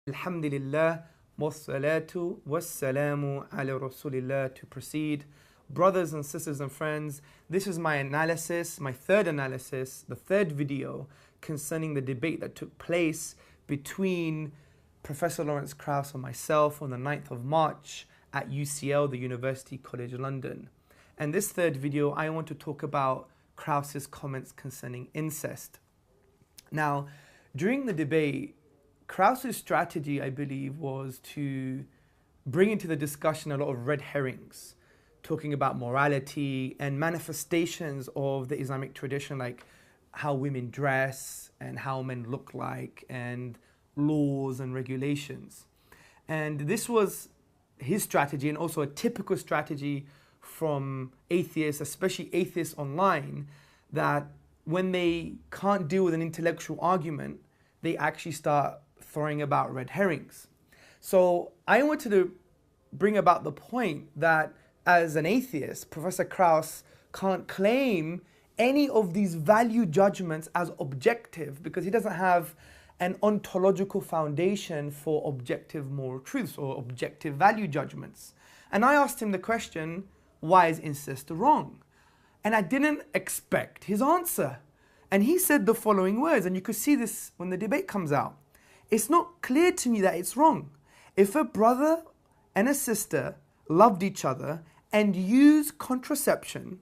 Alhamdulillah, wassalatu wassalamu ala rasulillah. To proceed, brothers and sisters and friends, this is my analysis, my third analysis, the third video concerning the debate that took place between Professor Lawrence Krauss and myself on the 9th of March at UCL, the University College London. And this third video, I want to talk about Krauss's comments concerning incest. Now, during the debate, Krauss's strategy, I believe, was to bring into the discussion a lot of red herrings, talking about morality and manifestations of the Islamic tradition, like how women dress and how men look like, and laws and regulations. And this was his strategy, and also a typical strategy from atheists, especially atheists online, that when they can't deal with an intellectual argument, they actually start throwing about red herrings. So I wanted to bring about the point that as an atheist, Professor Krauss can't claim any of these value judgments as objective because he doesn't have an ontological foundation for objective moral truths or objective value judgments. And I asked him the question, why is incest wrong? And I didn't expect his answer. And he said the following words, and you could see this when the debate comes out. It's not clear to me that it's wrong. If a brother and a sister loved each other and used contraception,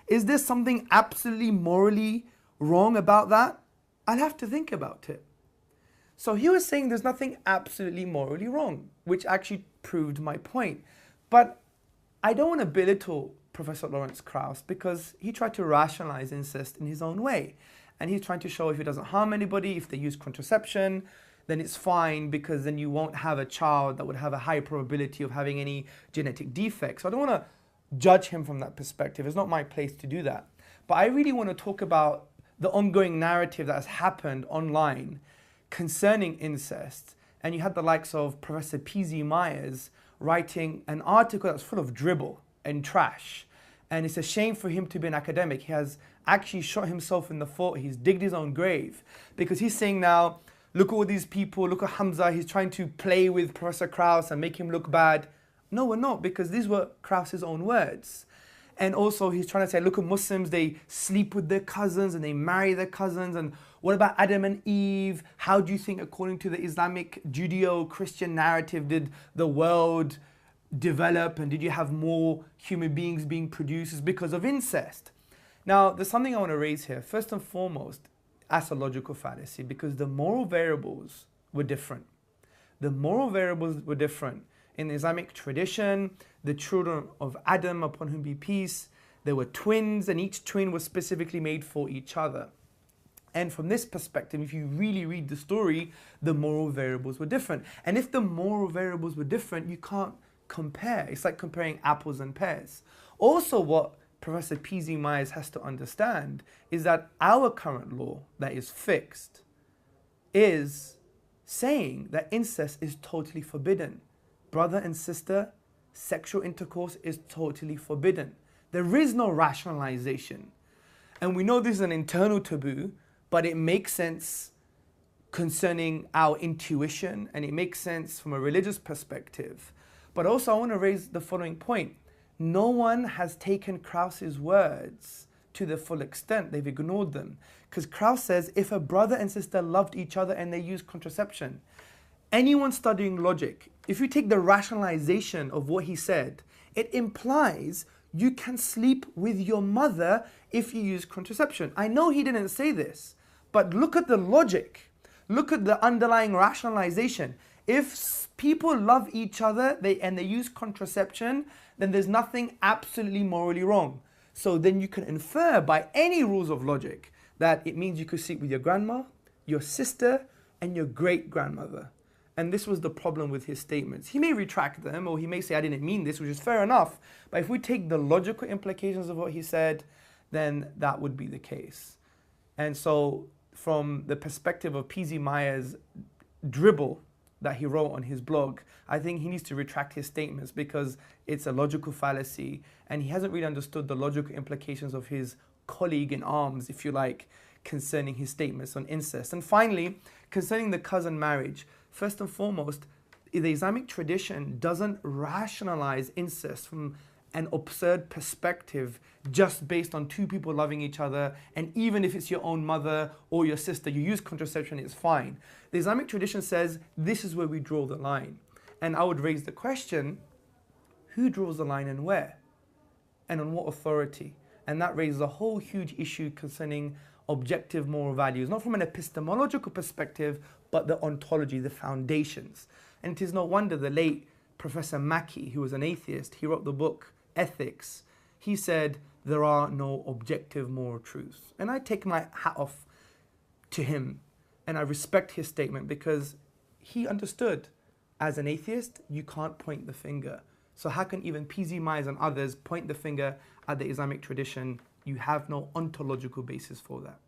is there something absolutely morally wrong about that? I'll have to think about it. So he was saying there's nothing absolutely morally wrong, which actually proved my point. But I don't want to belittle Professor Lawrence Krauss because he tried to rationalize incest in his own way. And he's trying to show if it doesn't harm anybody, if they use contraception, then it's fine because then you won't have a child that would have a high probability of having any genetic defects. So I don't want to judge him from that perspective. It's not my place to do that. But I really want to talk about the ongoing narrative that has happened online concerning incest. And you had the likes of Professor P.Z. Myers writing an article that's full of dribble and trash. And it's a shame for him to be an academic. He has actually shot himself in the foot. He's digged his own grave because he's saying now, look at all these people, look at Hamza, he's trying to play with Professor Krauss and make him look bad. No, we're not, because these were Krauss's own words. And also he's trying to say, look at Muslims, they sleep with their cousins and they marry their cousins. And what about Adam and Eve? How do you think, according to the Islamic Judeo-Christian narrative, did the world develop, and did you have more human beings being produced? Is because of incest. Now, there's something I want to raise here. First and foremost, as a logical fallacy, because the moral variables were different. The moral variables were different. In the Islamic tradition, the children of Adam, upon whom be peace, there were twins, and each twin was specifically made for each other. And from this perspective, if you really read the story, the moral variables were different. And if the moral variables were different, you can't compare. It's like comparing apples and pears. Also, what Professor P.Z. Myers has to understand is that our current law that is fixed is saying that incest is totally forbidden. Brother and sister, sexual intercourse is totally forbidden. There is no rationalization. And we know this is an internal taboo, but it makes sense concerning our intuition, and it makes sense from a religious perspective. But also I want to raise the following point. No one has taken Krauss's words to the full extent. They've ignored them. Because Krauss says, if a brother and sister loved each other and they used contraception, anyone studying logic, if you take the rationalization of what he said, it implies you can sleep with your mother if you use contraception. I know he didn't say this, but look at the logic. Look at the underlying rationalization. If people love each other and they use contraception, then there's nothing absolutely morally wrong. So then you can infer by any rules of logic that it means you could sleep with your grandma, your sister, and your great-grandmother. And this was the problem with his statements. He may retract them, or he may say, I didn't mean this, which is fair enough. But if we take the logical implications of what he said, then that would be the case. And so from the perspective of P.Z. Myers' dribble that he wrote on his blog, I think he needs to retract his statements because it's a logical fallacy and he hasn't really understood the logical implications of his colleague in arms, if you like, concerning his statements on incest. And finally, concerning the cousin marriage, First and foremost, the Islamic tradition doesn't rationalize incest from an absurd perspective just based on two people loving each other, and even if it's your own mother or your sister, you use contraception, it's fine. The Islamic tradition says this is where we draw the line. And I would raise the question, who draws the line and where? And on what authority? And that raises a whole huge issue concerning objective moral values, not from an epistemological perspective, but the ontology, the foundations. And it is no wonder the late Professor Mackey, who was an atheist, he wrote the book Ethics. He said, there are no objective moral truths. And I take my hat off to him, and I respect his statement because he understood, as an atheist, you can't point the finger. So how can even PZ Myers and others point the finger at the Islamic tradition? You have no ontological basis for that.